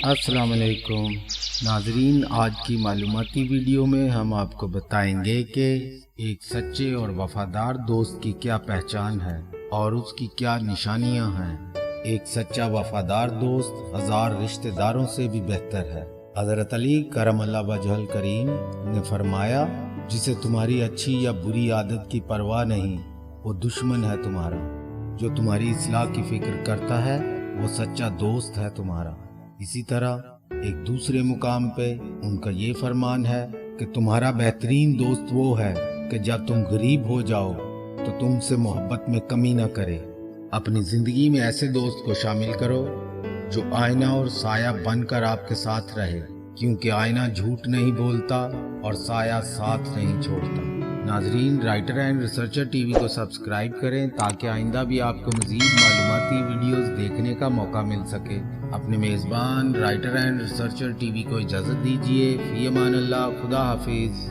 अस्सलाम वालेकुम नाजरीन, आज की मालूमाती वीडियो में हम आपको बताएंगे कि एक सच्चे और वफादार दोस्त की क्या पहचान है और उसकी क्या निशानियां हैं। एक सच्चा वफादार दोस्त 1000 रिश्तेदारों से भी बेहतर है। हज़रत अली करमल्लाह वजहल करीम ने फरमाया, जिसे तुम्हारी अच्छी या बुरी आदत की परवाह नहीं, वो दुश्मन है तुम्हारा। जो तुम्हारी इस्लाह की फिक्र करता है वो सच्चा दोस्त है तुम्हारा। इसी तरह एक दूसरे मुकाम पे उनका ये फरमान है कि तुम्हारा बेहतरीन दोस्त वो है कि जब तुम गरीब हो जाओ तो तुमसे मोहब्बत में कमी ना करे। अपनी ज़िंदगी में ऐसे दोस्त को शामिल करो जो आईना और साया बनकर आपके साथ रहे, क्योंकि आईना झूठ नहीं बोलता और साया साथ नहीं छोड़ता। नाजरीन, राइटर एंड रिसर्चर टीवी को सब्सक्राइब करें ताकि आइंदा भी आपको मज़ीद मालूमाती वीडियोस देखने का मौका मिल सके। अपने मेज़बान राइटर एंड रिसर्चर टीवी को इजाज़त दीजिए। फ़ी अमान अल्लाह, खुदा हाफिज़।